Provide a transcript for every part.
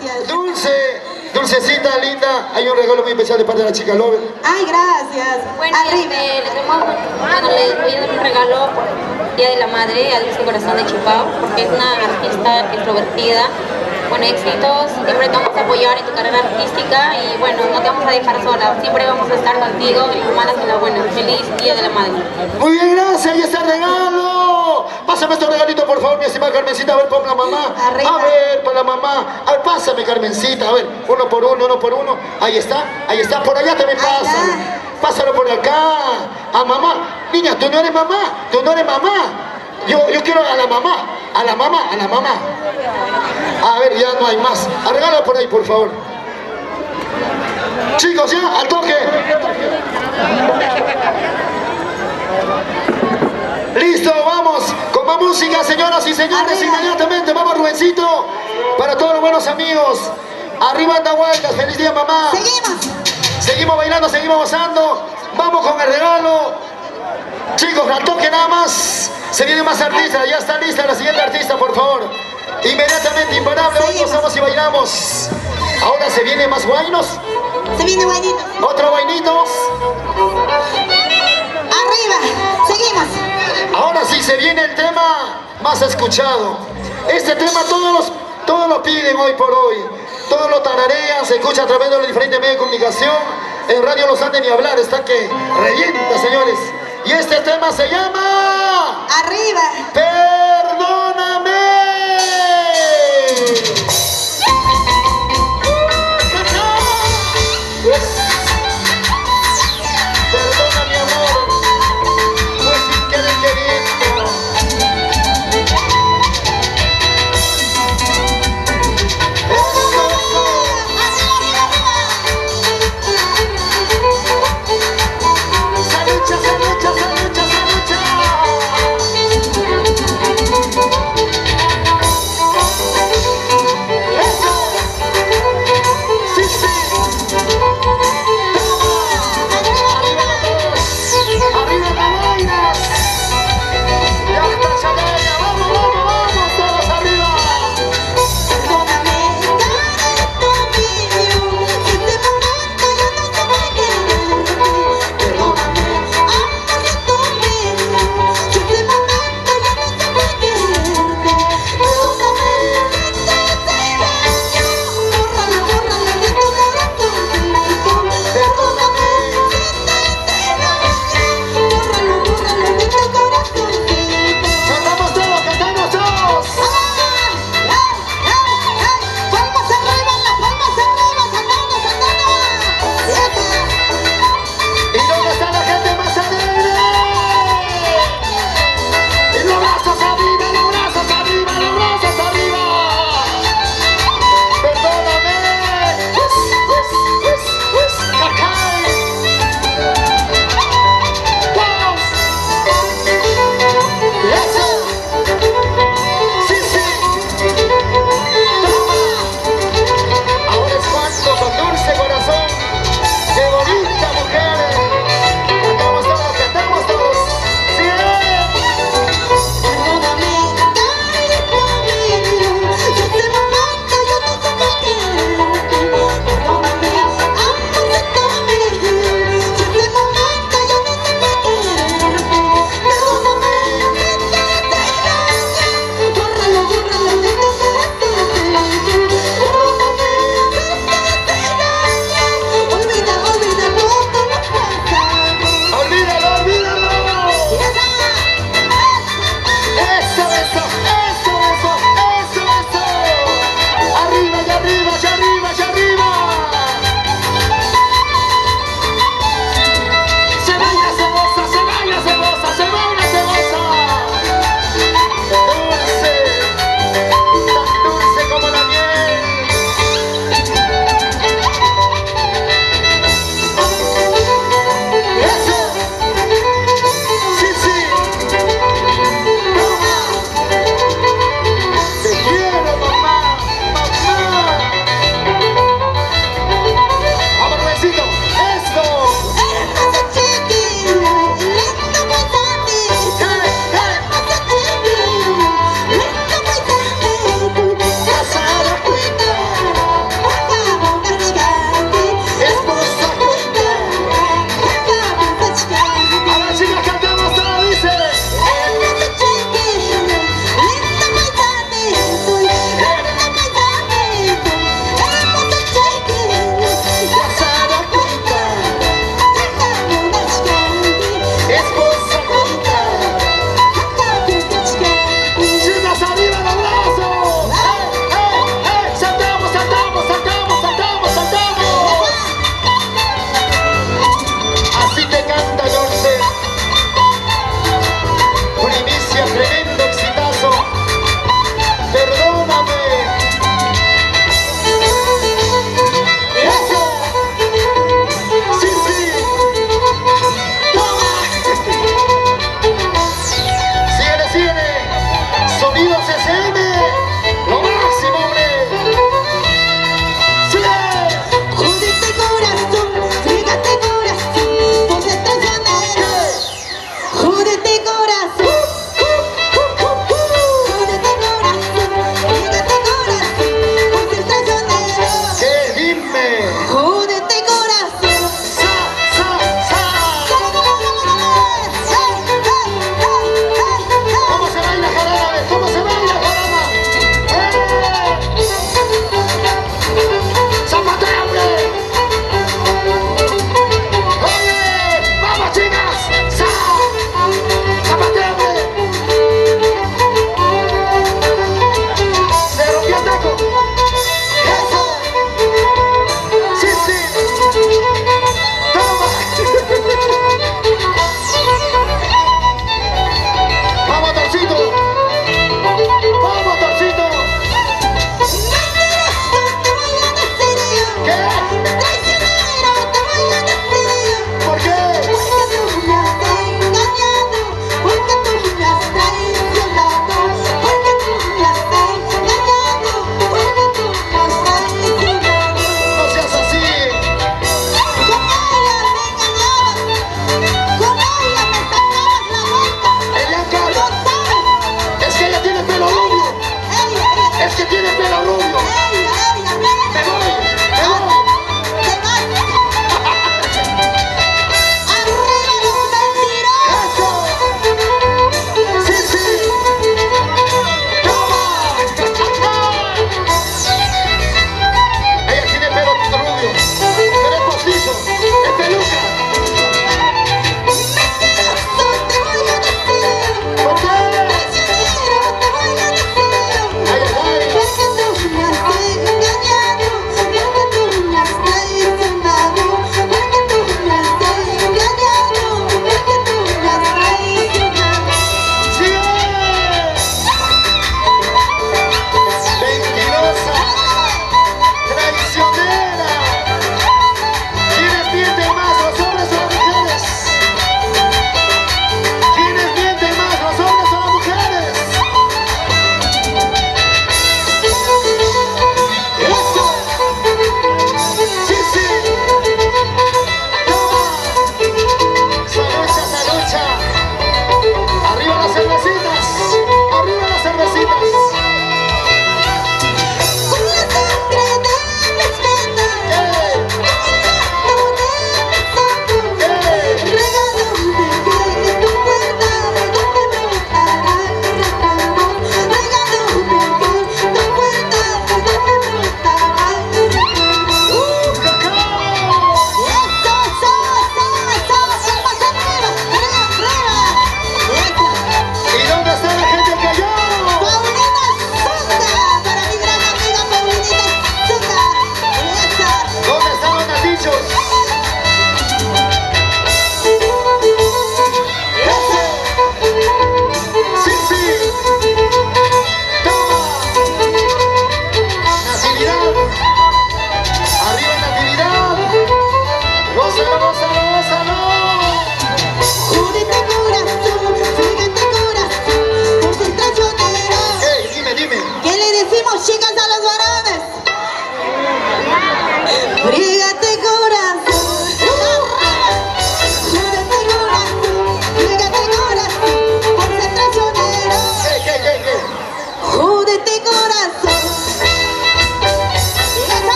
gracias. Dulcecita, linda, hay un regalo muy especial de parte de la chica Lover. Ay, gracias. Bueno, Arriba. les voy a dar un regalo por Día de la Madre a Dulce Corazón de Chipao, porque es una artista extrovertida, con éxitos. Siempre te vamos a apoyar en tu carrera artística y bueno, no te vamos a dejar sola. Siempre vamos a estar contigo en las malas y en las buenas. Feliz Día de la Madre. Muy bien, gracias, ahí está el regalo. Pásame este regalito, por favor, mi estimada Carmencita. A ver, pon la mamá. Arriba. A ver, para la mamá. A ver, pásame, Carmencita. A ver, uno por uno. Ahí está. Por allá también pásalo. Pásalo por acá. A mamá. Niña, tú no eres mamá. Yo quiero a la mamá. A la mamá. A ver, ya no hay más. Regalo por ahí, por favor. Chicos, ya, al toque. Listo, vamos con más música, señoras y señores. Inmediatamente, vamos, Rubencito. Para todos los buenos amigos. Arriba Andahuaylas, feliz día, mamá. Seguimos bailando, seguimos gozando. Vamos con el regalo. Chicos, al toque nada más. Se vienen más artistas, ya está lista la siguiente artista, por favor. Inmediatamente, imparable, hoy gozamos y bailamos. Ahora se viene más guainos. Se viene guainito. Otro guainitos. Arriba. Seguimos. Ahora sí se viene el tema más escuchado. Este tema todos lo piden hoy por hoy. Todos lo tararean, se escucha a través de los diferentes medios de comunicación. En Radio Los Andes ni hablar, está que revienta, señores. Y este tema se llama... Arriba. ¡Perdóname! Perdona, mi amor, pues sin querer queriendo.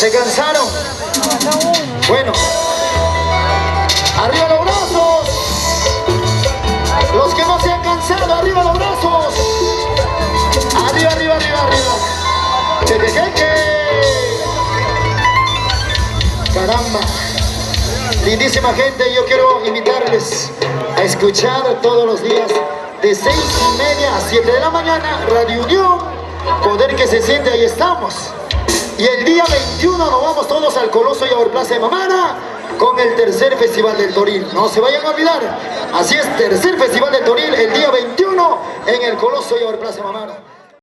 ¿Se cansaron? Bueno. ¡Arriba los brazos! Los que no se han cansado, ¡arriba los brazos! ¡Arriba, arriba, arriba, arriba! ¡Caramba! Lindísima gente, yo quiero invitarles a escuchar todos los días de 6:30 a 7 de la mañana, Radio Unión, Poder que se siente, ahí estamos. Y el día 21 nos vamos todos al Coloso y a Plaza de Mamana con el tercer Festival del Toril. No se vayan a olvidar, así es, tercer Festival del Toril el día 21 en el Coloso y a Plaza de Mamana.